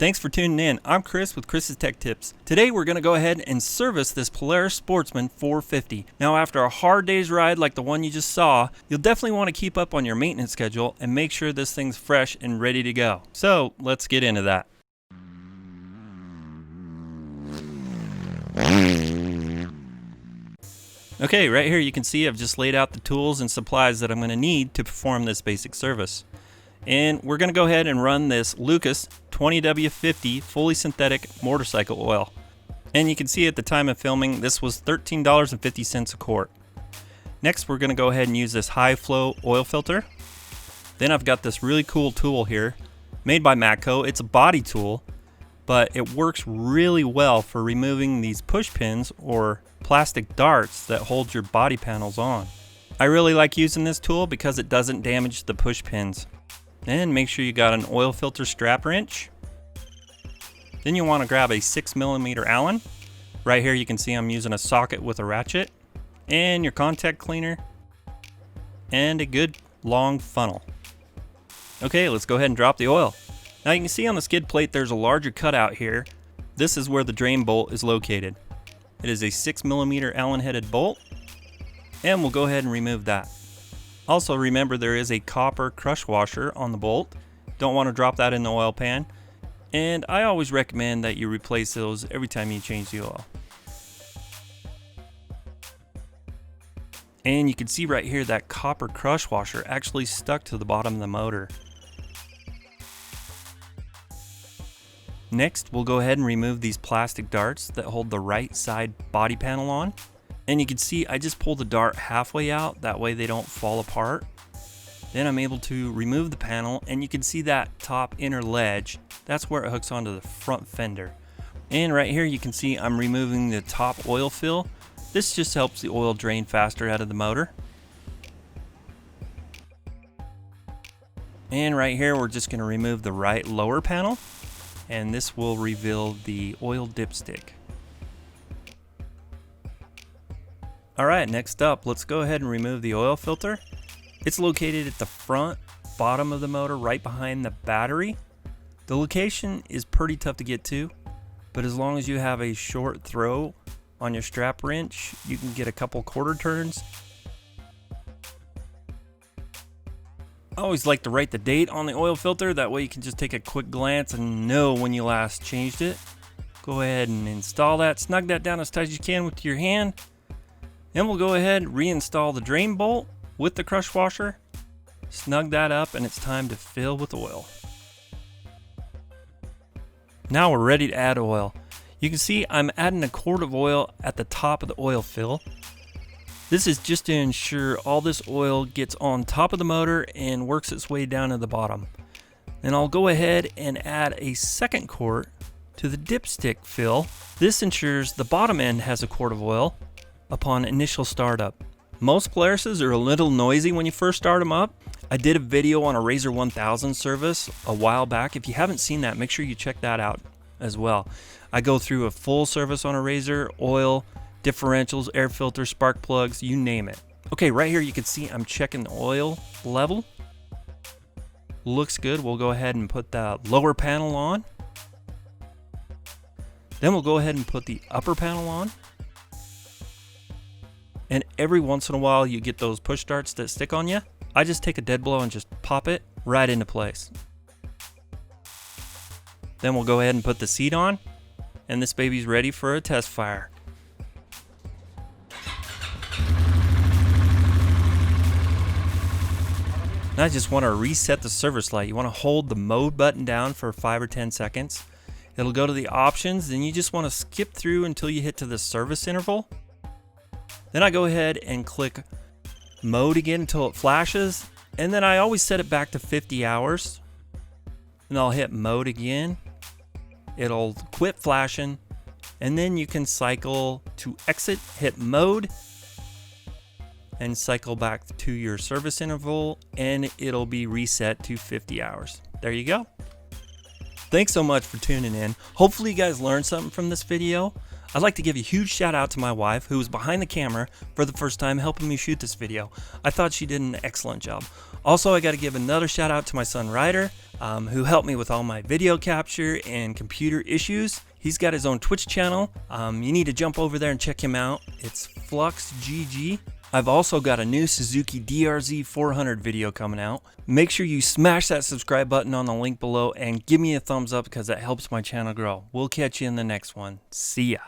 Thanks for tuning in. I'm Chris with Chris's Tech Tips. Today we're going to go ahead and service this Polaris Sportsman 450. Now after a hard day's ride like the one you just saw, you'll definitely want to keep up on your maintenance schedule and make sure this thing's fresh and ready to go. So let's get into that. Okay, right here you can see I've just laid out the tools and supplies that I'm going to need to perform this basic service. And we're going to go ahead and run this Lucas 20W50 fully synthetic motorcycle oil. And you can see at the time of filming this was $13.50 a quart. Next we're going to go ahead and use this high flow oil filter. Then I've got this really cool tool here made by Matco. It's a body tool, but it works really well for removing these push pins or plastic darts that hold your body panels on. I really like using this tool because it doesn't damage the push pins. And make sure you got an oil filter strap wrench. Then you want to grab a 6mm Allen. Right here you can see I'm using a socket with a ratchet. And your contact cleaner. And a good long funnel. Okay, let's go ahead and drop the oil. Now you can see on the skid plate there's a larger cutout here. This is where the drain bolt is located. It is a 6mm Allen headed bolt. And we'll go ahead and remove that. Also remember there is a copper crush washer on the bolt. Don't want to drop that in the oil pan. And I always recommend that you replace those every time you change the oil. And you can see right here that copper crush washer actually stuck to the bottom of the motor. Next we'll go ahead and remove these plastic darts that hold the right side body panel on. And you can see I just pulled the dart halfway out, that way they don't fall apart. Then I'm able to remove the panel and you can see that top inner ledge. That's where it hooks onto the front fender. And right here you can see I'm removing the top oil fill. This just helps the oil drain faster out of the motor. And right here we're just going to remove the right lower panel. And this will reveal the oil dipstick. Alright, next up, let's go ahead and remove the oil filter. It's located at the front bottom of the motor, right behind the battery. The location is pretty tough to get to, but as long as you have a short throw on your strap wrench, you can get a couple quarter turns. I always like to write the date on the oil filter, that way you can just take a quick glance and know when you last changed it. Go ahead and install that, snug that down as tight as you can with your hand. Then we'll go ahead and reinstall the drain bolt with the crush washer, snug that up, and it's time to fill with oil. Now we're ready to add oil. You can see I'm adding a quart of oil at the top of the oil fill. This is just to ensure all this oil gets on top of the motor and works its way down to the bottom. Then I'll go ahead and add a second quart to the dipstick fill. This ensures the bottom end has a quart of oil upon initial startup. Most Polarises are a little noisy when you first start them up. I did a video on a Razor 1000 service a while back. If you haven't seen that, make sure you check that out as well. I go through a full service on a Razor, oil, differentials, air filters, spark plugs, you name it. Okay, right here you can see I'm checking the oil level. Looks good. We'll go ahead and put the lower panel on. Then we'll go ahead and put the upper panel on. And every once in a while you get those push darts that stick on you. I just take a dead blow and just pop it right into place. Then we'll go ahead and put the seat on, and this baby's ready for a test fire. Now I just want to reset the service light. You want to hold the mode button down for 5 or 10 seconds. It'll go to the options, then you just want to skip through until you hit to the service interval. Then I go ahead and click mode again until it flashes, and then I always set it back to 50 hours. And I'll hit mode again. It'll quit flashing, and then you can cycle to exit, hit mode, and cycle back to your service interval, and it'll be reset to 50 hours. There you go. Thanks so much for tuning in. Hopefully you guys learned something from this video. I'd like to give a huge shout out to my wife, who was behind the camera for the first time helping me shoot this video. I thought she did an excellent job. Also, I got to give another shout out to my son Ryder. who helped me with all my video capture and computer issues. He's got his own Twitch channel. You need to jump over there and check him out. It's FluxGG. I've also got a new Suzuki DRZ 400 video coming out. Make sure you smash that subscribe button on the link below and give me a thumbs up because that helps my channel grow. We'll catch you in the next one. See ya.